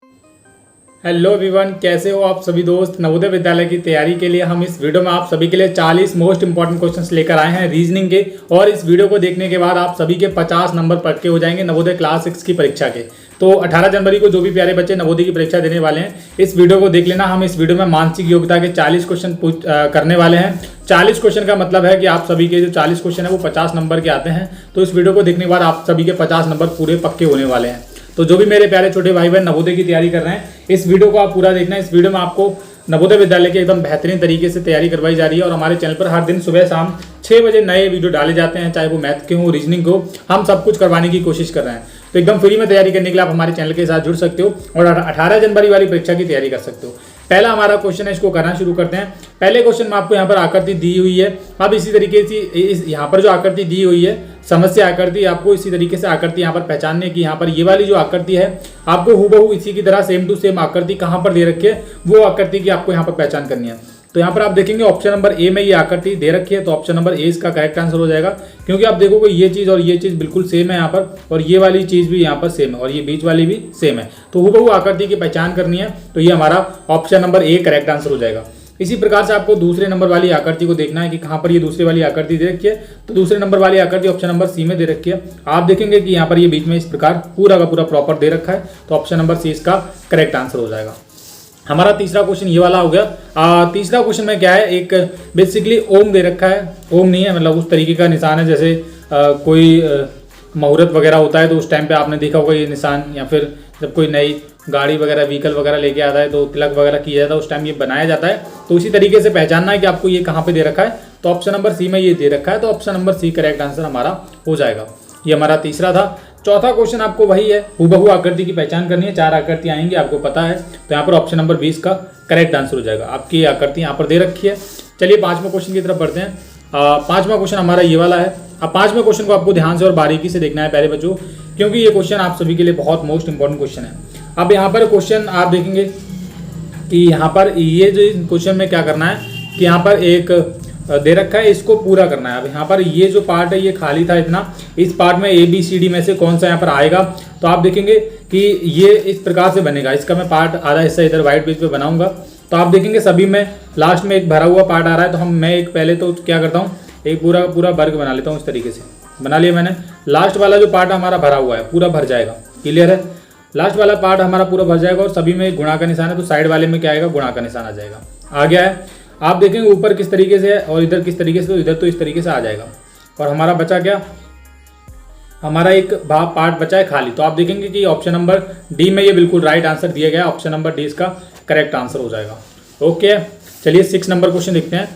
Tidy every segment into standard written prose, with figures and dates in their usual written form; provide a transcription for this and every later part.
Hello everyone, कैसे हो आप सभी दोस्त। नवोदय विद्यालय की तैयारी के लिए हम इस वीडियो में आप सभी के लिए 40 मोस्ट इंपॉर्टेंट क्वेश्चंस लेकर आए हैं रीजनिंग के। और इस वीडियो को देखने के बाद आप सभी के 50 नंबर पक्के हो जाएंगे नवोदय क्लास 6 की परीक्षा के। तो 18 जनवरी को जो भी प्यारे बच्चे नवोदय की परीक्षा देने वाले हैं, इस वीडियो को देख लेना। हम इस वीडियो में मानसिक योग्यता के 40 क्वेश्चन करने वाले हैं। 40 क्वेश्चन का मतलब है कि आप सभी के जो 40 क्वेश्चन है वो 50 नंबर के आते हैं। तो इस वीडियो को देखने के बाद आप सभी के 50 नंबर पूरे पक्के होने वाले हैं। तो जो भी मेरे प्यारे छोटे भाई बहन नवोदय की तैयारी कर रहे हैं, इस वीडियो को आप पूरा देखना। इस वीडियो में आपको नवोदय विद्यालय के एकदम बेहतरीन तरीके से तैयारी करवाई जा रही है। और हमारे चैनल पर हर दिन सुबह शाम 6 बजे नए वीडियो डाले जाते हैं, चाहे वो मैथ के हो, रीजनिंग के हो, हम सब कुछ करवाने की कोशिश कर रहे हैं। तो एकदम फ्री में तैयारी करने के लिए आप हमारे चैनल के साथ जुड़ सकते हो और 18 जनवरी वाली परीक्षा की तैयारी कर सकते हो। पहला हमारा क्वेश्चन है, इसको करना शुरू करते हैं। पहले क्वेश्चन में आपको यहाँ पर आकृति दी हुई है। अब इसी तरीके से यहाँ पर जो आकृति दी हुई है, समस्या आकृति, आपको इसी तरीके से आकृति यहाँ पर पहचानने की। यहाँ पर ये वाली जो आकृति है, आपको हूबहू इसी की तरह सेम टू सेम आकृति कहाँ पर दे रखी है, वो आकृति की आपको यहाँ पर पहचान करनी है। तो यहाँ पर आप देखेंगे ऑप्शन नंबर ए में ये आकृति दे रखी है, तो ऑप्शन नंबर ए इसका करेक्ट आंसर हो जाएगा। क्योंकि आप देखोगे ये चीज़ और ये चीज़ बिल्कुल सेम है यहाँ पर, और ये वाली चीज़ भी यहाँ पर सेम है, और ये बीच वाली भी सेम है। तो हूबहू आकृति की पहचान करनी है, तो ये हमारा option number A correct answer हो जाएगा। इसी प्रकार से आपको दूसरे नंबर वाली आकृति को देखना है कि कहाँ पर ये दूसरी वाली आकृति दे रखी है। तो दूसरे नंबर वाली आकृति ऑप्शन नंबर सी में दे रखी है। आप देखेंगे कि यहाँ पर ये बीच में इस प्रकार पूरा का पूरा प्रॉपर दे रखा है, तो ऑप्शन नंबर सी इसका करेक्ट आंसर हो जाएगा। हमारा तीसरा क्वेश्चन ये वाला हो गया। तीसरा क्वेश्चन में क्या है, एक बेसिकली ओम दे रखा है। ओम नहीं है, मतलब उस तरीके का निशान है जैसे कोई मुहूर्त वगैरह होता है तो उस टाइम पे आपने देखा होगा ये निशान, या फिर जब कोई नई गाड़ी वगैरह व्हीकल वगैरह लेके आता है तो तिलक वगैरह किया जाता है, उस टाइम ये बनाया जाता है। तो उसी तरीके से पहचानना है कि आपको ये कहाँ पे दे रखा है। तो ऑप्शन नंबर सी में ये दे रखा है, तो option number C correct answer हमारा हो जाएगा। ये हमारा तीसरा था। चौथा क्वेश्चन आपको वही है, हूबहू आकृति की पहचान करनी है। 4 आकृति आएंगी, आपको पता है। तो यहाँ पर ऑप्शन नंबर 20 का करेक्ट आंसर हो जाएगा। आपकी आकृति यहाँ पर दे रखी है। चलिए 5वें क्वेश्चन की तरफ बढ़ते हैं। 5वां क्वेश्चन हमारा ये वाला है। अब 5वें क्वेश्चन को आपको ध्यान से और बारीकी से देखना है प्यारे बच्चों, क्योंकि ये क्वेश्चन आप सभी के लिए बहुत मोस्ट इंपॉर्टेंट क्वेश्चन है। अब यहाँ पर क्वेश्चन आप देखेंगे कि यहाँ पर ये जो क्वेश्चन में क्या करना है कि यहाँ पर एक दे रखा है, इसको पूरा करना है। अब यहाँ पर ये जो पार्ट है ये खाली था इतना, इस पार्ट में ABCD में से कौन सा यहाँ पर आएगा। तो आप देखेंगे कि ये इस प्रकार से बनेगा। इसका मैं पार्ट आधा हिस्सा इधर व्हाइट पेज पे बनाऊंगा। तो आप देखेंगे सभी में लास्ट में एक भरा हुआ पार्ट आ रहा है। तो मैं एक पहले तो क्या करता हूँ, एक पूरा पूरा वर्ग बना लेता हूँ। इस तरीके से बना लिया मैंने। लास्ट वाला जो पार्ट हमारा भरा हुआ है पूरा भर जाएगा। क्लियर है, लास्ट वाला पार्ट हमारा पूरा भर जाएगा और सभी में गुणा का निशान है, तो साइड वाले में क्या आएगा, गुणा का निशान आ जाएगा। आ गया है। आप देखेंगे ऊपर किस तरीके से है और इधर किस तरीके से, तो इधर तो इस तरीके से आ जाएगा। और हमारा बचा क्या, हमारा एक पार्ट बचा है खाली। तो आप देखेंगे कि ऑप्शन नंबर डी में ये बिल्कुल राइट आंसर दिया गया है। ऑप्शन नंबर डी इसका करेक्ट आंसर हो जाएगा। ओके, चलिए 6 नंबर क्वेश्चन देखते हैं।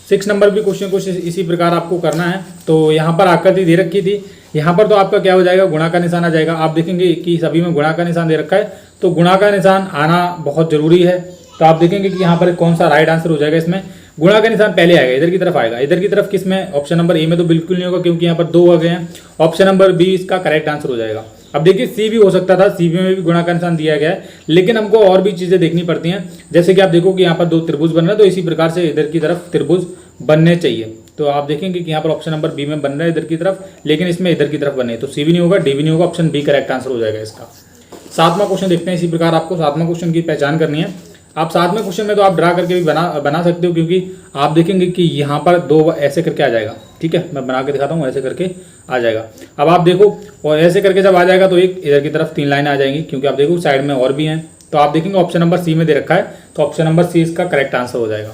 6 नंबर भी क्वेश्चन कुछ इसी प्रकार आपको करना है। तो यहाँ पर आकृति दे रखी थी, यहाँ पर तो आपका क्या हो जाएगा, गुणा का निशान आ जाएगा। आप देखेंगे कि सभी में गुणा का निशान दे रखा है, तो गुणा का निशान आना बहुत जरूरी है। तो आप देखेंगे कि यहाँ पर कौन सा राइट आंसर हो जाएगा। इसमें गुणा का निशान पहले आएगा, इधर की तरफ आएगा। इधर की तरफ किस में, ऑप्शन नंबर ए में तो बिल्कुल नहीं होगा, क्योंकि यहाँ पर 2 आ गए हैं। ऑप्शन नंबर बी इसका करेक्ट आंसर हो जाएगा। अब देखिए सी भी हो सकता था, सी में भी गुणा का निशान दिया गया है, लेकिन हमको और भी चीज़ें देखनी पड़ती हैं। जैसे कि आप देखो कि यहाँ पर 2 त्रिभुज बन रहे हैं, तो इसी प्रकार से इधर की तरफ त्रिभुज बनने चाहिए। तो आप देखेंगे कि यहाँ पर ऑप्शन नंबर बी में बन रहा है इधर की तरफ, लेकिन इसमें इधर की तरफ बने, तो सी भी नहीं होगा, डी भी नहीं होगा, ऑप्शन बी करेक्ट आंसर हो जाएगा इसका। 7वां क्वेश्चन देखते हैं। इसी प्रकार आपको 7वां क्वेश्चन की पहचान करनी है। आप 7वें क्वेश्चन में तो आप ड्रा करके भी बना सकते हो, क्योंकि आप देखेंगे कि यहाँ पर 2 ऐसे करके आ जाएगा। ठीक है, मैं बना के दिखाता हूँ, ऐसे करके आ जाएगा। अब आप देखो, और ऐसे करके जब आ जाएगा तो एक इधर की तरफ 3 लाइनें आ जाएंगी, क्योंकि आप देखो साइड में और भी हैं। तो आप देखेंगे ऑप्शन नंबर सी में दे रखा है, तो ऑप्शन नंबर सी इसका करेक्ट आंसर हो जाएगा।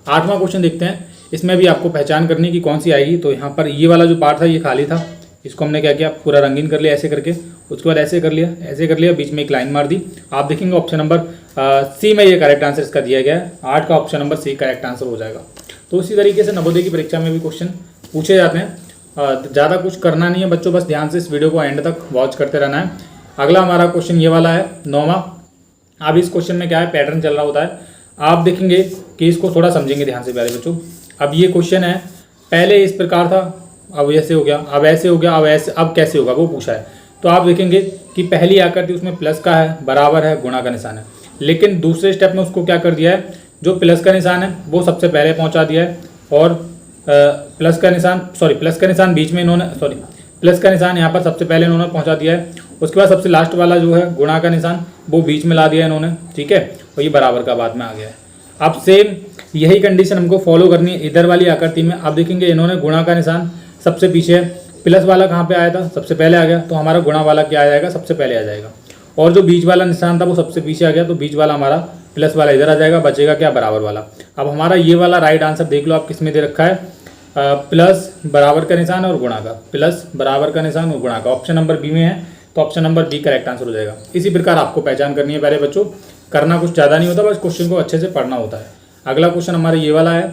8वां क्वेश्चन देखते हैं। इसमें भी आपको पहचान करनी कि कौन सी आएगी। तो यहाँ पर ये वाला जो पार्ट था ये खाली था, इसको हमने क्या किया, पूरा रंगीन कर लिया ऐसे करके। उसके बाद ऐसे कर लिया, बीच में एक लाइन मार दी। आप देखेंगे ऑप्शन नंबर सी में ये करेक्ट आंसर इसका दिया गया है। 8 का option number C correct answer हो जाएगा। तो उसी तरीके से नवोदय की परीक्षा में भी क्वेश्चन पूछे जाते हैं। ज़्यादा कुछ करना नहीं है बच्चों, बस ध्यान से इस वीडियो को एंड तक वॉच करते रहना है। अगला हमारा क्वेश्चन ये वाला है, 9वां। अब इस क्वेश्चन में क्या है, पैटर्न चल रहा होता है। आप देखेंगे कि इसको थोड़ा समझेंगे ध्यान से प्यारे बच्चों। अब ये क्वेश्चन है, पहले इस प्रकार था, अब ऐसे हो गया, अब ऐसे हो गया, अब ऐसे, अब कैसे होगा वो पूछा है। तो आप देखेंगे कि पहली आकृति उसमें प्लस का है, बराबर है, गुणा का निशान है। लेकिन दूसरे स्टेप में उसको क्या कर दिया है, जो प्लस का निशान है वो सबसे पहले पहुंचा दिया है, और प्लस का निशान बीच में इन्होंने प्लस का निशान यहाँ पर सबसे पहले इन्होंने पहुँचा दिया है। उसके बाद सबसे लास्ट वाला जो है गुणा का निशान वो बीच में ला दिया है इन्होंने, ठीक है, और ये बराबर का बाद में आ गया है। अब सेम यही कंडीशन हमको फॉलो करनी है इधर वाली आकृति में। आप देखेंगे इन्होंने गुणा का निशान सबसे पीछे है, प्लस वाला कहाँ पे आया था, सबसे पहले आ गया, तो हमारा गुणा वाला क्या आ जाएगा, सबसे पहले आ जाएगा। और जो बीच वाला निशान था वो सबसे पीछे आ गया, तो बीच वाला हमारा प्लस वाला इधर आ जाएगा, बचेगा क्या, बराबर वाला। अब हमारा ये वाला राइट आंसर देख लो आप किस में दे रखा है, प्लस बराबर का निशान और गुणा का, प्लस बराबर का निशान और गुणा का, ऑप्शन नंबर बी में है, तो option number B correct answer हो जाएगा। इसी प्रकार आपको पहचान करनी है प्यारे बच्चों, करना कुछ ज़्यादा नहीं होता, बस क्वेश्चन को अच्छे से पढ़ना होता है। अगला क्वेश्चन हमारा ये वाला है,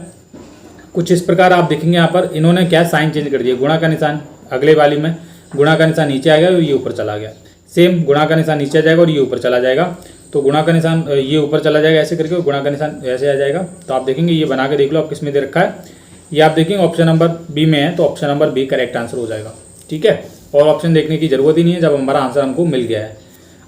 कुछ इस प्रकार आप देखेंगे यहाँ पर इन्होंने क्या साइन चेंज कर दिया, गुणा का निशान अगले वाली में गुणा का निशान नीचे आ गया और ये ऊपर चला गया, सेम गुणा का निशान नीचे आ जाएगा और ये ऊपर चला जाएगा, तो गुणा का निशान ये ऊपर चला जाएगा ऐसे करके, और गुणा का निशान ऐसे आ जाएगा। तो आप देखेंगे ये बना के देख लो आप किस में दे रखा है, ये आप देखेंगे ऑप्शन नंबर बी में है, तो option number B correct answer हो जाएगा, ठीक है। और ऑप्शन देखने की जरूरत ही नहीं है जब हमारा आंसर हमको मिल गया है।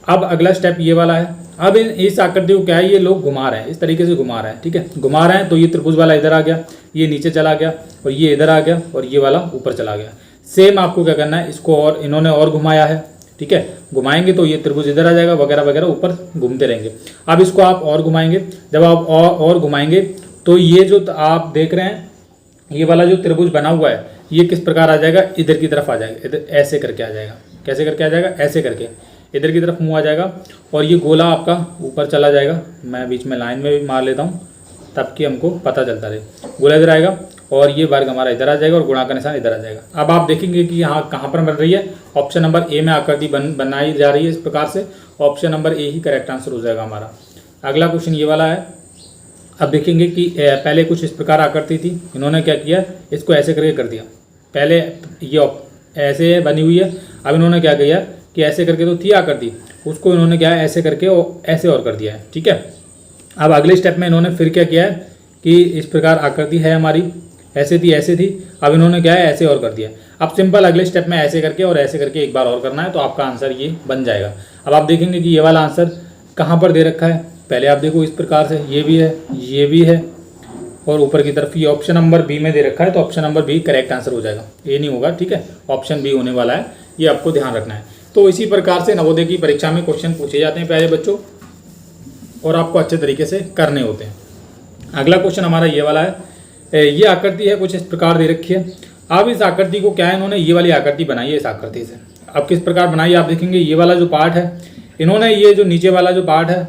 अब अगला स्टेप ये वाला है, अब इस आकृति को क्या है, ये लोग घुमा रहे हैं, इस तरीके से घुमा रहे हैं, ठीक है, घुमा रहे हैं, तो ये त्रिभुज वाला इधर आ गया, ये नीचे चला गया और ये इधर आ गया और ये वाला ऊपर चला गया। सेम आपको क्या करना है, इसको और इन्होंने और घुमाया है, ठीक है, घुमाएंगे तो ये त्रिभुज इधर आ जाएगा वगैरह वगैरह, ऊपर घूमते रहेंगे। अब इसको आप और घुमाएंगे, जब आप और घुमाएंगे तो ये जो आप देख रहे हैं ये वाला जो त्रिभुज बना हुआ है ये किस प्रकार आ जाएगा, इधर की तरफ आ जाएगा, इधर ऐसे करके आ जाएगा, कैसे करके आ जाएगा, ऐसे करके इधर की तरफ मुंह आ जाएगा और ये गोला आपका ऊपर चला जाएगा। मैं बीच में लाइन में भी मार लेता हूँ तब कि हमको पता चलता रहे, गोला इधर आएगा और ये वर्ग हमारा इधर आ जाएगा और गुणा का निशान इधर आ जाएगा। अब आप देखेंगे कि यहाँ कहाँ पर बन रही है, ऑप्शन नंबर ए में आकृति बनाई जा रही है इस प्रकार से, ऑप्शन नंबर ए ही करेक्ट आंसर हो जाएगा हमारा। अगला क्वेश्चन ये वाला है, अब देखेंगे कि पहले कुछ इस प्रकार आकृति थी, इन्होंने क्या किया, इसको ऐसे करके कर दिया, पहले ये ऐसे बनी हुई है, अब इन्होंने क्या किया कि ऐसे करके तो थी आकृति, उसको इन्होंने क्या है ऐसे करके और ऐसे और कर दिया है, ठीक है। अब अगले स्टेप में इन्होंने फिर क्या किया है कि इस प्रकार आकृति है हमारी, ऐसे थी, अब इन्होंने क्या है ऐसे और कर दिया। अब सिंपल अगले स्टेप में ऐसे करके और ऐसे करके एक बार और करना है, तो आपका आंसर ये बन जाएगा। अब आप देखेंगे कि ये वाला आंसर कहाँ पर दे रखा है, पहले आप देखो इस प्रकार से, ये भी है और ऊपर की तरफ ये ऑप्शन नंबर बी में दे रखा है, तो option number B correct answer हो जाएगा, ये नहीं होगा, ठीक है, ऑप्शन बी होने वाला है, ये आपको ध्यान रखना है। तो इसी प्रकार से नवोदय की परीक्षा में क्वेश्चन पूछे जाते हैं प्यारे बच्चों, और आपको अच्छे तरीके से करने होते हैं। अगला क्वेश्चन हमारा ये वाला है, ये आकृति है कुछ इस प्रकार दे रखी है। अब इस आकृति को क्या है, इन्होंने ये वाली आकृति बनाई है इस आकृति से। अब किस प्रकार बनाई है आप देखेंगे, ये वाला जो पार्ट है इन्होंने, ये जो नीचे वाला जो पार्ट है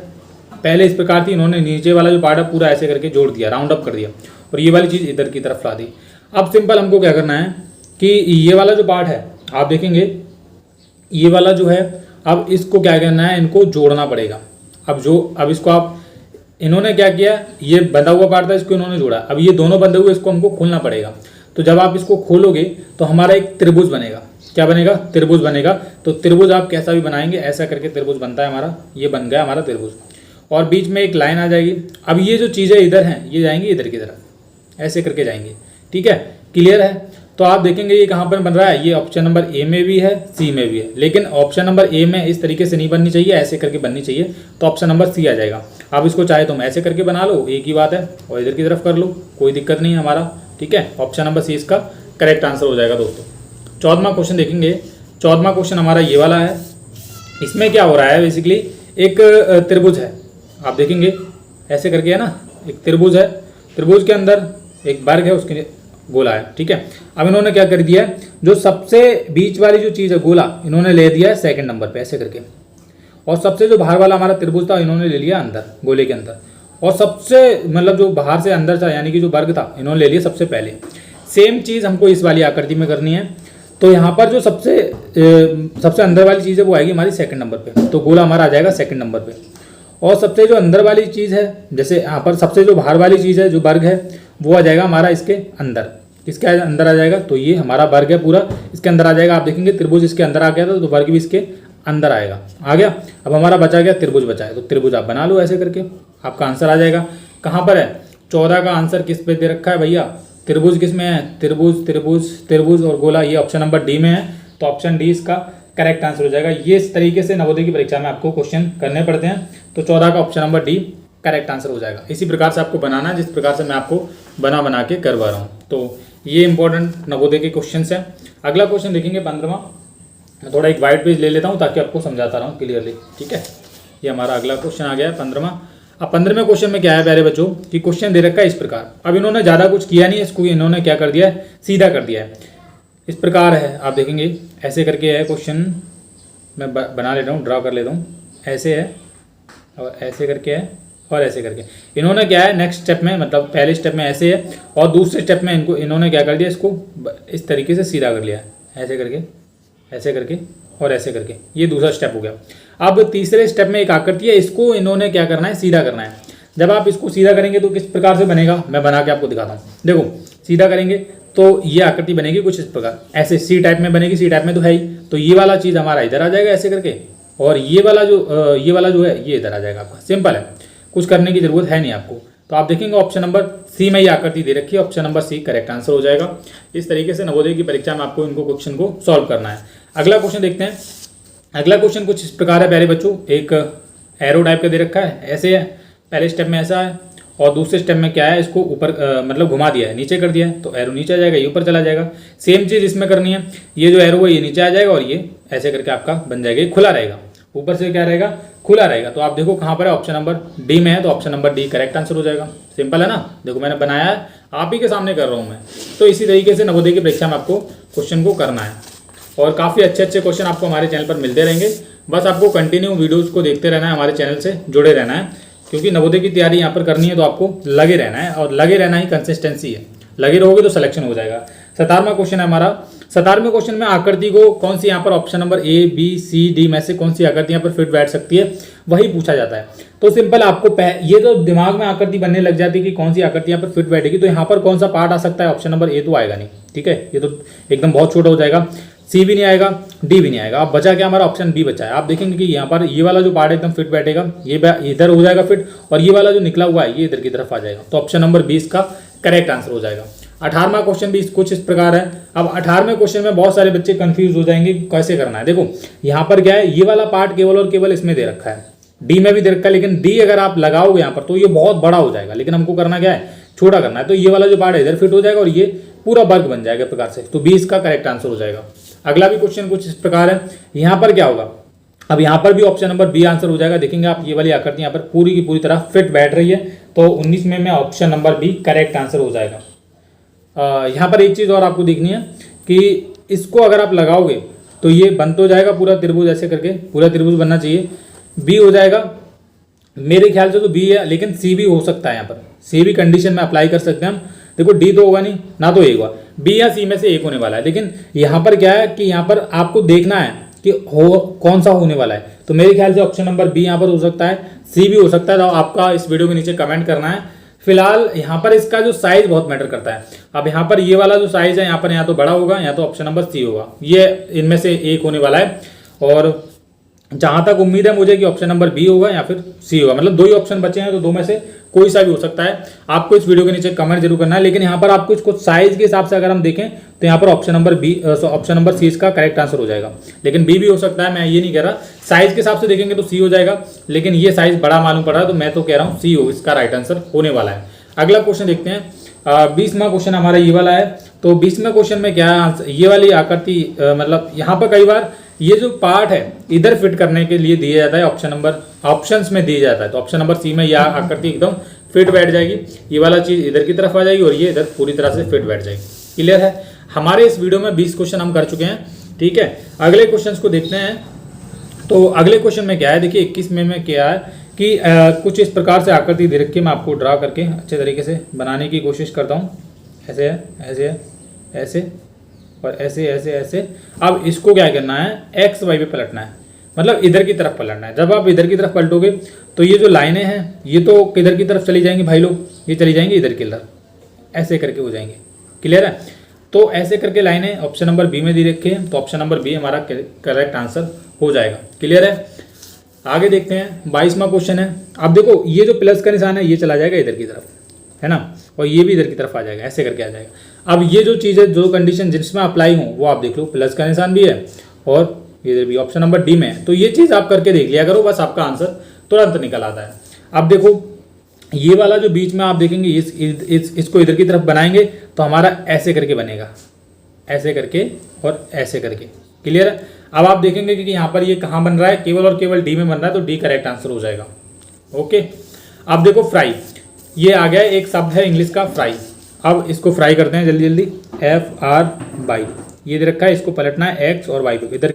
पहले इस प्रकार थी, इन्होंने नीचे वाला जो पार्ट है पूरा ऐसे करके जोड़ दिया, राउंड अप कर दिया और ये वाली चीज़ इधर की तरफ ला दी। अब सिंपल हमको क्या करना है कि ये वाला जो पार्ट है आप देखेंगे ये वाला जो है, अब इसको क्या करना है, इनको जोड़ना पड़ेगा। अब इसको आप, इन्होंने क्या किया, ये बंधा हुआ पार्ट था इसको इन्होंने जोड़ा, अब ये दोनों बंधे हुए इसको हमको खोलना पड़ेगा। तो जब आप इसको खोलोगे तो हमारा एक त्रिभुज बनेगा, क्या बनेगा, त्रिभुज बनेगा। तो त्रिभुज आप कैसा भी बनाएंगे, ऐसा करके त्रिभुज बनता है हमारा, ये बन गया हमारा त्रिभुज, और बीच में एक लाइन आ जाएगी। अब ये जो चीज़ें इधर हैं ये जाएंगी इधर की तरफ, ऐसे करके जाएंगे, ठीक है, क्लियर है। तो आप देखेंगे ये कहाँ पर बन रहा है, ये ऑप्शन नंबर ए में भी है, सी में भी है, लेकिन ऑप्शन नंबर ए में इस तरीके से नहीं बननी चाहिए, ऐसे करके बननी चाहिए, तो ऑप्शन नंबर सी आ जाएगा। आप इसको चाहे तुम ऐसे करके बना लो, एक ही बात है, और इधर की तरफ कर लो, कोई दिक्कत नहीं है हमारा, ठीक है, ऑप्शन नंबर सी इसका करेक्ट आंसर हो जाएगा दोस्तों। 14वां क्वेश्चन देखेंगे, 14वां क्वेश्चन हमारा ये वाला है। इसमें क्या हो रहा है, बेसिकली एक त्रिभुज है, आप देखेंगे ऐसे करके है ना, एक त्रिभुज है, त्रिभुज के अंदर एक वर्ग है, उसके गोला है, ठीक है। अब इन्होंने क्या कर दिया है, जो सबसे बीच वाली जो चीज़ है गोला, इन्होंने ले दिया है सेकंड नंबर पे ऐसे करके, और सबसे जो बाहर वाला हमारा त्रिभुज था इन्होंने ले लिया अंदर गोले के अंदर, और सबसे मतलब जो बाहर से अंदर था यानी कि जो वर्ग था इन्होंने ले लिया सबसे पहले। सेम चीज़ हमको इस वाली आकृति में करनी है। तो यहाँ पर जो सबसे अंदर वाली चीज़ है वो आएगी हमारी सेकंड नंबर पे, तो गोला हमारा आ जाएगा सेकंड नंबर पे। और सबसे जो अंदर वाली चीज़ है, जैसे यहाँ पर सबसे जो बाहर वाली चीज़ है जो वर्ग है वो आ जाएगा हमारा इसके अंदर, किसके अंदर आ जाएगा, तो ये हमारा वर्ग है पूरा इसके अंदर आ जाएगा। आप देखेंगे त्रिभुज इसके अंदर आ गया था, तो वर्ग भी इसके अंदर आएगा, आ गया। अब हमारा बचा गया त्रिभुज बचा है, तो त्रिभुज आप बना लो ऐसे करके, आपका आंसर आ जाएगा। कहाँ पर है, 14 का आंसर किस पे दे रखा है भैया, त्रिभुज किस में है, त्रिभुज त्रिभुज त्रिभुज और गोला, ये ऑप्शन नंबर डी में है, तो ऑप्शन डी इसका करेक्ट आंसर हो जाएगा। ये इस तरीके से नवोदय की परीक्षा में आपको क्वेश्चन करने पड़ते हैं, तो 14 का option number D correct answer हो जाएगा। इसी प्रकार से आपको बनाना है जिस प्रकार से मैं आपको बना के करवा रहा हूँ। तो ये इंपॉर्टेंट नवोदय के क्वेश्चन हैं। अगला क्वेश्चन देखेंगे 15वां। मैं थोड़ा एक वाइट पेज ले लेता हूँ ताकि आपको समझाता रहूँ क्लियरली, ठीक है। ये हमारा अगला क्वेश्चन आ गया है 15वां। अब 15वें क्वेश्चन में क्या है प्यारे बच्चों कि क्वेश्चन दे रखा है इस प्रकार। अब इन्होंने ज़्यादा कुछ किया नहीं है, इसको इन्होंने क्या कर दिया है, सीधा कर दिया है। इस प्रकार है, आप देखेंगे ऐसे करके है क्वेश्चन, मैं बना लेता हूँ, ड्रा कर लेता हूँ। ऐसे है और ऐसे करके है और ऐसे करके। इन्होंने क्या है नेक्स्ट स्टेप में, मतलब पहले स्टेप में ऐसे है और दूसरे स्टेप में इन्होंने क्या कर दिया, इसको इस तरीके से सीधा कर लिया, ऐसे करके, ऐसे करके और ऐसे करके। ये दूसरा स्टेप हो गया। अब तीसरे स्टेप में एक आकृति है, इसको इन्होंने क्या करना है, सीधा करना है। जब आप इसको सीधा करेंगे तो किस प्रकार से बनेगा, मैं बना के आपको दिखाता हूँ। देखो सीधा करेंगे तो ये आकृति बनेगी कुछ इस प्रकार, ऐसे सी टाइप में बनेगी। सी टाइप में तो है ही, तो ये वाला चीज़ हमारा इधर आ जाएगा ऐसे करके, और ये वाला जो है ये इधर आ जाएगा आपका। सिंपल है, कुछ करने की जरूरत है नहीं आपको। तो आप देखेंगे ऑप्शन नंबर सी में ये आकृति दे रखी है, option number C correct answer हो जाएगा। इस तरीके से नवोदय की परीक्षा में आपको इनको क्वेश्चन को सॉल्व करना है। अगला क्वेश्चन देखते हैं। अगला क्वेश्चन कुछ इस प्रकार है प्यारे बच्चों, एक एरो टाइप का दे रखा है, ऐसे है। पहले स्टेप में ऐसा है और दूसरे स्टेप में क्या है, इसको ऊपर मतलब घुमा दिया है, नीचे कर दिया है, तो एरो नीचे आ जाएगा, ये ऊपर चला जाएगा। सेम चीज़ इसमें करनी है, ये जो एरो है ये नीचे आ जाएगा और ये ऐसे करके आपका बन जाएगा, ये खुला रहेगा। ऊपर से क्या रहेगा, खुला रहेगा। तो आप देखो कहाँ पर है, ऑप्शन नंबर डी में है, तो option number D correct answer हो जाएगा। सिंपल है ना, देखो मैंने बनाया है, आप ही के सामने कर रहा हूँ मैं। तो इसी तरीके से नवोदय की परीक्षा में आपको क्वेश्चन को करना है और काफ़ी अच्छे अच्छे क्वेश्चन आपको हमारे चैनल पर मिलते रहेंगे। बस आपको कंटिन्यू वीडियोज़ को देखते रहना है, हमारे चैनल से जुड़े रहना है, क्योंकि नवोदय की तैयारी यहाँ पर करनी है तो आपको लगे रहना है, और लगे रहना ही कंसिस्टेंसी है। लगे रहोगे तो सिलेक्शन हो जाएगा। 17वां क्वेश्चन है हमारा। 17वें क्वेश्चन में आकृति को कौन सी यहाँ पर option number A B C D में से कौन सी आकृति यहाँ पर फिट बैठ सकती है, वही पूछा जाता है। तो सिंपल आपको ये तो दिमाग में आकृति बनने लग जाती है कि कौन सी आकृति यहाँ पर फिट बैठेगी। तो यहाँ पर कौन सा पार्ट आ सकता है, ऑप्शन नंबर ए तो आएगा नहीं, ठीक है, ये तो एकदम बहुत छोटा हो जाएगा। सी भी नहीं आएगा, डी भी नहीं आएगा। अब बचा क्या हमारा, ऑप्शन बी बचा है। आप देखेंगे कि यहाँ पर ये वाला जो पार्ट एकदम फिट बैठेगा, ये इधर हो जाएगा फिट, और ये वाला जो निकला हुआ है ये इधर की तरफ आ जाएगा। तो ऑप्शन नंबर 20 का करेक्ट आंसर हो जाएगा। 18वां क्वेश्चन भी कुछ इस प्रकार है। अब 18वें क्वेश्चन में बहुत सारे बच्चे कंफ्यूज हो जाएंगे कैसे करना है। देखो यहाँ पर क्या है, ये वाला पार्ट केवल और केवल इसमें दे रखा है, डी में भी दे रखा है, लेकिन डी अगर आप लगाओगे यहाँ पर तो ये बहुत बड़ा हो जाएगा, लेकिन हमको करना क्या है, छोटा करना है। तो ये वाला जो पार्ट है इधर फिट हो जाएगा और ये पूरा वर्ग बन जाएगा प्रकार से। तो 20 का करेक्ट आंसर हो जाएगा। अगला भी क्वेश्चन कुछ इस प्रकार है। यहाँ पर क्या होगा, अब यहाँ पर भी ऑप्शन नंबर बी आंसर हो जाएगा। देखेंगे आप ये वाली आकृति यहाँ पर पूरी की पूरी तरह फिट बैठ रही है, तो 19 में option number B correct answer हो जाएगा। यहाँ पर एक चीज़ और आपको देखनी है कि इसको अगर आप लगाओगे तो ये बन तो जाएगा पूरा त्रिभुज, ऐसे करके पूरा त्रिभुज बनना चाहिए। बी हो जाएगा मेरे ख्याल से, तो बी है, लेकिन सी भी हो सकता है। यहाँ पर सी भी कंडीशन में अप्लाई कर सकते हैं हम। देखो डी तो होगा नहीं, ना तो ए होगा, बी या सी में से एक होने वाला है। लेकिन यहाँ पर क्या है कि यहाँ पर आपको देखना है कि कौन सा होने वाला है। तो मेरे ख्याल से ऑप्शन नंबर बी यहाँ पर हो सकता है, सी भी हो सकता है। तो आपका इस वीडियो के नीचे कमेंट करना है। फिलहाल यहाँ पर इसका जो साइज बहुत मैटर करता है। अब यहाँ पर ये वाला जो साइज है यहाँ पर, यहाँ तो बड़ा होगा, यहाँ तो ऑप्शन नंबर सी होगा। ये इनमें से एक होने वाला है, और जहाँ तक उम्मीद है मुझे कि ऑप्शन नंबर बी होगा या फिर सी होगा। मतलब दो ही ऑप्शन बचे हैं, तो दो में से कोई सा भी हो सकता है। आपको इस वीडियो के नीचे कमेंट जरूर करना है। लेकिन यहाँ पर आपको कुछ साइज के हिसाब से अगर हम देखें तो यहाँ पर ऑप्शन नंबर सी इसका करेक्ट आंसर हो जाएगा। लेकिन बी भी हो सकता है, मैं ये नहीं कह रहा। साइज के हिसाब से देखेंगे तो सी हो जाएगा, लेकिन ये साइज बड़ा मालूम पड़ रहा है, तो मैं तो कह रहा हूँ सी हो इसका राइट आंसर होने वाला है। अगला क्वेश्चन देखते हैं। 20वां क्वेश्चन हमारा ये वाला है। तो 20वें क्वेश्चन में क्या है, ये वाली आकृति मतलब यहाँ पर कई बार ये जो पार्ट है इधर फिट करने के लिए दिया जाता है, ऑप्शंस में दिया जाता है। तो ऑप्शन नंबर सी में यह आकृति एकदम फिट बैठ जाएगी। ये वाला चीज इधर की तरफ आ जाएगी और ये इधर पूरी तरह से फिट बैठ जाएगी। क्लियर है। हमारे इस वीडियो में 20 क्वेश्चन हम कर चुके हैं, ठीक है। अगले क्वेश्चन को देखते हैं। तो अगले क्वेश्चन में क्या है, देखिए 21 में क्या है कि कुछ इस प्रकार से आकृति दे रखी है। मैं आपको ड्रा करके अच्छे तरीके से बनाने की कोशिश करता हूँ। ऐसे है, ऐसे है, ऐसे और ऐसे ऐसे ऐसे। अब इसको क्या करना है, एक्स वाई पे पलटना है, मतलब इधर की तरफ पलटना है। जब आप इधर की तरफ पलटोगे तो ये जो लाइनें हैं ये तो किधर की तरफ चली जाएंगी भाई लोग, ये चली जाएंगी इधर की तरफ, ऐसे करके हो जाएंगे। क्लियर है। तो ऐसे करके लाइनें ऑप्शन नंबर बी में दी रखी है, तो ऑप्शन नंबर बी हमारा करेक्ट आंसर हो जाएगा। क्लियर है। आगे देखते हैं। 22वां क्वेश्चन है। अब देखो ये जो प्लस का निशान है ये चला जाएगा इधर की तरफ, है ना, और ये भी इधर की तरफ आ जाएगा, ऐसे करके आ जाएगा। अब ये जो चीज़ है, जो कंडीशन जिसमें अप्लाई हो वो आप देख लो, प्लस का निशान भी है और इधर भी ऑप्शन नंबर डी में है। तो ये चीज़ आप करके देख लिया करो, बस आपका आंसर तुरंत निकल आता है। अब देखो ये वाला जो बीच में आप देखेंगे इसको इधर की तरफ बनाएंगे तो हमारा ऐसे करके बनेगा, ऐसे करके और ऐसे करके। क्लियर है। अब आप देखेंगे कि यहाँ पर ये कहाँ बन रहा है, केवल और केवल डी में बन रहा है, तो डी करेक्ट आंसर हो जाएगा। ओके, अब देखो फ्राई, ये आ गया एक शब्द है इंग्लिश का फ्राई। अब इसको फ्राई करते हैं जल्दी जल्दी। FRY ये दे रखा है, इसको पलटना है एक्स और वाई पे। इधर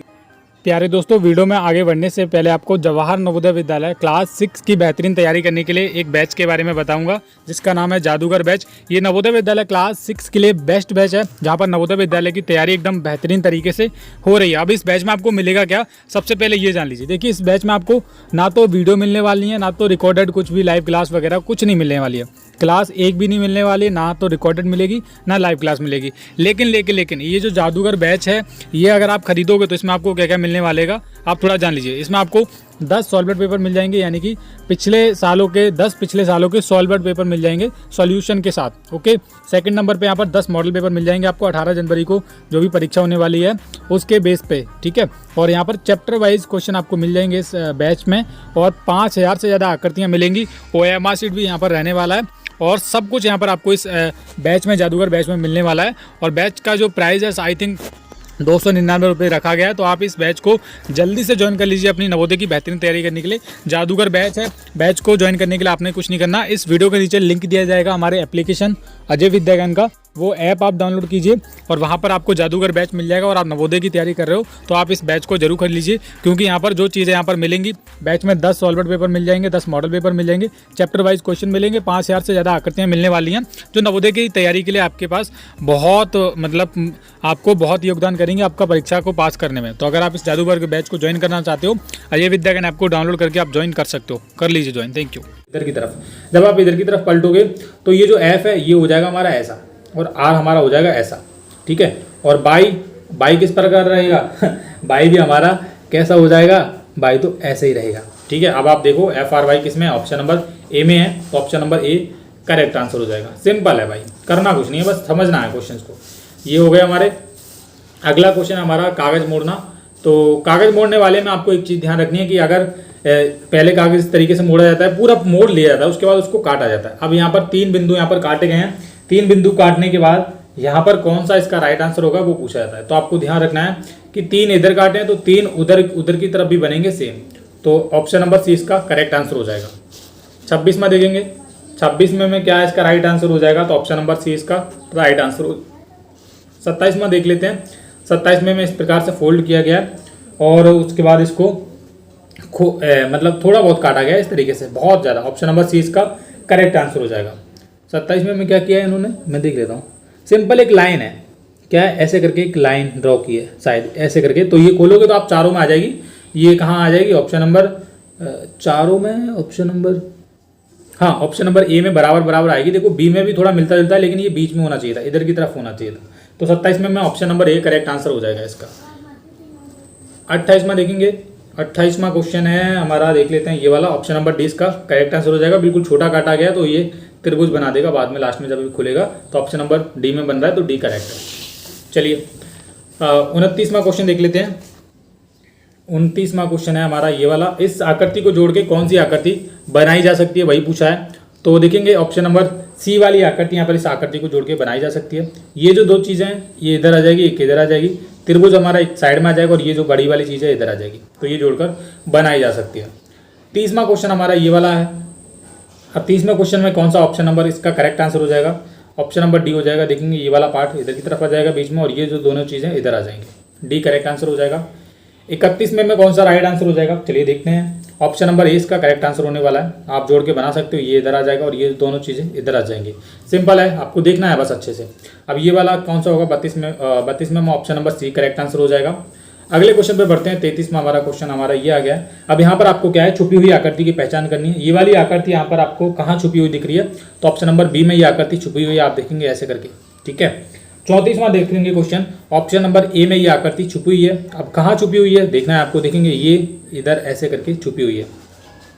प्यारे दोस्तों, वीडियो में आगे बढ़ने से पहले आपको जवाहर नवोदय विद्यालय क्लास 6 की बेहतरीन तैयारी करने के लिए एक बैच के बारे में बताऊंगा, जिसका नाम है जादूगर बैच। ये नवोदय विद्यालय क्लास 6 के लिए बेस्ट बैच है, जहां पर नवोदय विद्यालय की तैयारी एकदम बेहतरीन तरीके से हो रही है। अब इस बैच में आपको मिलेगा क्या, सबसे पहले ये जान लीजिए। देखिए, इस बैच में आपको ना तो वीडियो मिलने वाली है, ना तो रिकॉर्डेड कुछ भी लाइव क्लास वगैरह कुछ नहीं मिलने वाली है। क्लास एक भी नहीं मिलने वाली, ना तो रिकॉर्डेड मिलेगी ना लाइव क्लास मिलेगी। लेकिन ये जो जादूगर बैच है, ये अगर आप खरीदोगे तो इसमें आपको क्या क्या मिलने वालेगा आप थोड़ा जान लीजिए। इसमें आपको 10 सॉल्वेड पेपर मिल जाएंगे, यानी कि 10 पिछले सालों के सॉल्वेड पेपर मिल जाएंगे सॉल्यूशन के साथ। ओके, सेकंड नंबर पे यहाँ पर 10 मॉडल पेपर मिल जाएंगे आपको 18 जनवरी को जो भी परीक्षा होने वाली है उसके बेस पे। ठीक है, और यहाँ पर चैप्टर वाइज क्वेश्चन आपको मिल जाएंगे इस बैच में, और 5000 से ज़्यादा आकृतियाँ मिलेंगी। OMR शीट भी यहाँ पर रहने वाला है, और सब कुछ यहाँ पर आपको इस बैच में, जादूगर बैच में मिलने वाला है। और बैच का जो प्राइस है आई थिंक 299 रुपये रखा गया है। तो आप इस बैच को जल्दी से ज्वाइन कर लीजिए अपनी नवोदय की बेहतरीन तैयारी करने के लिए। जादूगर बैच है, बैच को ज्वाइन करने के लिए आपने कुछ नहीं करना, इस वीडियो के नीचे लिंक दिया जाएगा हमारे एप्लीकेशन अजय विद्याज्ञान का, वो ऐप आप डाउनलोड कीजिए और वहाँ पर आपको जादूगर बैच मिल जाएगा। और आप नवोदय की तैयारी कर रहे हो तो आप इस बैच को जरूर कर लीजिए, क्योंकि यहाँ पर जो चीज़ें यहाँ पर मिलेंगी, बैच में 10 सॉल्वेड पेपर मिल जाएंगे, 10 मॉडल पेपर मिल जाएंगे, चैप्टर वाइज क्वेश्चन मिलेंगे, 5000 से ज़्यादा आकृतियाँ मिलने वाली हैं, जो नवोदय की तैयारी के लिए आपके पास बहुत आपको बहुत योगदान करेंगे आपका परीक्षा को पास करने में। तो अगर आप इस जादूगर के बैच को ज्वाइन करना चाहते हो, अजय विद्याज्ञान ऐप को डाउनलोड करके आप ज्वाइन कर सकते हो, कर लीजिए ज्वाइन। Thank you. इधर की तरफ जब आप इधर की तरफ पलटोगे तो ये जो एफ है ये हो जाएगा हमारा ऐसा, और आर हमारा हो जाएगा ऐसा। ठीक है, और बाई किस प्रकार रहेगा बाई भी हमारा कैसा हो जाएगा, बाई तो ऐसे ही रहेगा। ठीक है, अब आप देखो FRY किस में, ऑप्शन नंबर ए में है, तो option number A correct answer हो जाएगा। सिंपल है भाई, करना कुछ नहीं है, बस समझना है क्वेश्चन को। ये हो गया हमारे। अगला क्वेश्चन हमारा कागज मोड़ना। तो कागज मोड़ने वाले में आपको एक चीज़ ध्यान रखनी है कि अगर पहले कागज इस तरीके से मोड़ा जाता है, पूरा मोड़ लिया जाता है, उसके बाद उसको काटा जाता है। अब यहाँ पर 3 बिंदु यहाँ पर काटे गए हैं, 3 बिंदु काटने के बाद यहाँ पर कौन सा इसका राइट आंसर होगा वो पूछा जाता है। तो आपको ध्यान रखना है कि 3 इधर काटे हैं तो 3 उधर की तरफ भी बनेंगे सेम। तो ऑप्शन नंबर सी इसका करेक्ट आंसर हो जाएगा। 26 में देखेंगे, 26 में क्या है इसका राइट आंसर हो जाएगा, तो ऑप्शन नंबर सी इसका राइट आंसर हो। 27 में देख लेते हैं। 27 में इस प्रकार से फोल्ड किया गया और उसके बाद इसको मतलब थोड़ा बहुत काटा गया इस तरीके से, बहुत ज़्यादा। ऑप्शन नंबर सी इसका करेक्ट आंसर हो जाएगा। 27 में क्या किया है इन्होंने, मैं देख लेता हूँ। सिंपल एक लाइन है, क्या है, ऐसे करके एक लाइन ड्रॉ की है शायद, ऐसे करके। तो ये खोलोगे तो आप चारों में आ जाएगी। ये कहाँ आ जाएगी, ऑप्शन नंबर चारों में, ऑप्शन नंबर, हाँ ऑप्शन नंबर ए में बराबर आएगी। देखो बी में भी थोड़ा मिलता जुलता है, लेकिन ये बीच में होना चाहिए था, इधर की तरफ होना चाहिए था। तो 27 में option number A correct answer हो जाएगा इसका। 28 में देखेंगे, 28वां क्वेश्चन है हमारा, देख लेते हैं ये वाला। ऑप्शन नंबर डी इसका करेक्ट आंसर हो जाएगा। बिल्कुल छोटा काटा गया तो ये त्रिभुज बना देगा बाद में, लास्ट में जब भी खुलेगा। तो ऑप्शन नंबर डी में बन रहा है, तो डी करेक्ट है। चलिए 29वां क्वेश्चन देख लेते हैं। 29वां क्वेश्चन है हमारा ये वाला। इस आकृति को जोड़ के कौन सी आकृति बनाई जा सकती है, वही पूछा है। तो देखेंगे ऑप्शन नंबर सी वाली आकृति, यहाँ पर इस आकृति को जोड़ के बनाई जा सकती है। ये जो 2 चीज़ें हैं, ये इधर आ जाएगी, एक इधर आ जाएगी। त्रिभुज हमारा एक साइड में आ जाएगा, और ये जो बड़ी वाली चीज़ है इधर आ जाएगी। तो ये जोड़कर बनाई जा सकती है। 30वां क्वेश्चन हमारा ये वाला है। अब 30वें क्वेश्चन में कौन सा ऑप्शन नंबर इसका करेक्ट आंसर हो जाएगा, ऑप्शन नंबर डी हो जाएगा। देखेंगे ये वाला पार्ट इधर की तरफ आ जाएगा बीच में, और ये जो दोनों चीज़ें इधर आ जाएंगे। डी करेक्ट आंसर हो जाएगा। 31 में कौन सा राइट आंसर हो जाएगा, चलिए देखते हैं। ऑप्शन नंबर ए इसका करेक्ट आंसर होने वाला है। आप जोड़ के बना सकते हो, ये इधर आ जाएगा और ये दोनों चीज़ें इधर आ जाएंगी। सिंपल है, आपको देखना है बस अच्छे से। अब ये वाला कौन सा होगा, 32 में option number C correct answer हो जाएगा। अगले क्वेश्चन पे बढ़ते हैं। 33 में हमारा क्वेश्चन हमारा ये आ गया है। अब यहाँ पर आपको क्या है, छुपी हुई आकृति की पहचान करनी है। ये वाली आकृति यहाँ पर आपको कहाँ छुपी हुई दिख रही है, तो ऑप्शन नंबर बी में ये आकृति छुपी हुई है, आप देखेंगे ऐसे करके। ठीक है, 34वां देखेंगे क्वेश्चन, ऑप्शन नंबर ए में ये आकृति छुपी हुई है। अब कहाँ छुपी हुई है देखना है आपको, देखेंगे ये इधर ऐसे करके छुपी हुई है,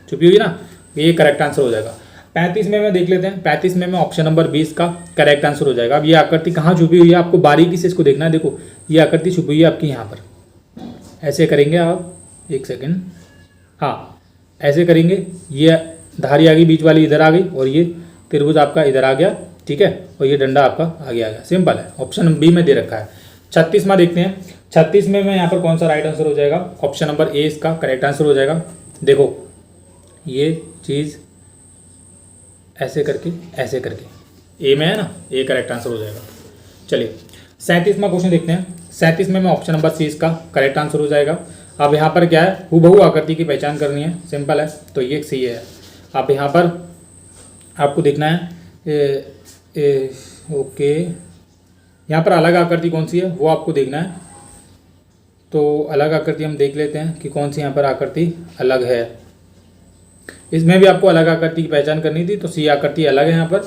छुपी हुई ना, ये करेक्ट आंसर हो जाएगा। 35 में देख लेते हैं। 35 में ऑप्शन नंबर 20 का करेक्ट आंसर हो जाएगा। अब ये आकृति कहाँ छुपी हुई है, आपको बारीकी से इसको देखना है। देखो ये आकृति छुपी हुई है आपकी यहाँ पर, ऐसे करेंगे आप, एक सेकेंड, हाँ ऐसे करेंगे, ये धारी आ गई बीच वाली इधर आ गई, और ये त्रिभुज आपका इधर आ गया। ठीक है, और ये डंडा आपका आगे आ गया। सिंपल है, ऑप्शन बी में दे रखा है। 36वां देखते हैं। 36 में यहाँ पर कौन सा राइट आंसर हो जाएगा? ऑप्शन नंबर ए इसका करेक्ट आंसर हो जाएगा। देखो ये चीज़ ऐसे करके ए में है ना, ए करेक्ट आंसर हो जाएगा। चलिए 37वां क्वेश्चन देखते हैं। 37 में ऑप्शन नंबर सी इसका करेक्ट आंसर हो जाएगा। अब यहाँ पर क्या है, हूबहू आकृति की पहचान करनी है, सिंपल है, तो ये सी है। अब यहाँ पर आपको देखना है ओके, यहाँ पर अलग आकृति कौन सी है वो आपको देखना है। तो अलग आकृति हम देख लेते हैं कि कौन सी यहाँ पर आकृति अलग है। इसमें भी आपको अलग आकृति की पहचान करनी थी, तो सी आकृति अलग है यहाँ पर,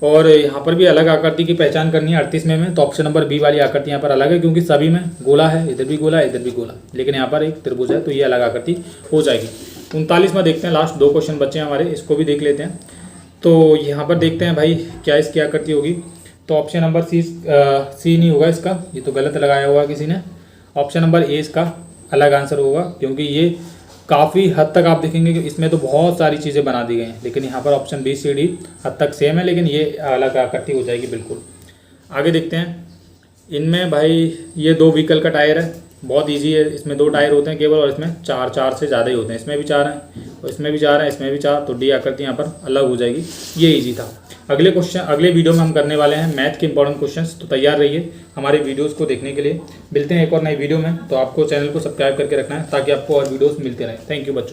और यहाँ पर भी अलग आकृति की पहचान करनी है 38 में। तो ऑप्शन नंबर बी वाली आकृति यहाँ पर अलग है, क्योंकि सभी में गोला है, इधर भी गोला है, इधर भी गोला, लेकिन यहाँ पर एक त्रिभुज है, तो ये अलग आकृति हो जाएगी। 39 में देखते हैं, लास्ट 2 क्वेश्चन बचे हैं हमारे, इसको भी देख लेते हैं। तो यहाँ पर देखते हैं भाई क्या इसकी आकृति होगी। तो ऑप्शन नंबर सी नहीं होगा इसका, ये तो गलत लगाया हुआ किसी ने। ऑप्शन नंबर ए इसका अलग आंसर होगा, क्योंकि ये काफ़ी हद तक आप देखेंगे कि इसमें तो बहुत सारी चीज़ें बना दी गई हैं, लेकिन यहाँ पर ऑप्शन बी सी डी हद तक सेम है, लेकिन ये अलग आकृति हो जाएगी बिल्कुल। आगे देखते हैं, इनमें भाई ये 2 व्हीकल का टायर है, बहुत इजी है। इसमें 2 टायर होते हैं केवल, और इसमें 4 से ज़्यादा ही होते हैं। इसमें भी 4 हैं, और इसमें भी 4 हैं, इसमें भी 4, तो डी आकृति यहाँ पर अलग हो जाएगी। ये इजी था। अगले वीडियो में हम करने वाले हैं मैथ के इंपॉर्टेंट क्वेश्चंस, तो तैयार रहिए हमारे वीडियोस को देखने के लिए। मिलते हैं एक और नई वीडियो में, तो आपको चैनल को सब्सक्राइब करके रखना है ताकि आपको और वीडियोस मिलते रहें। थैंक यू बच्चों।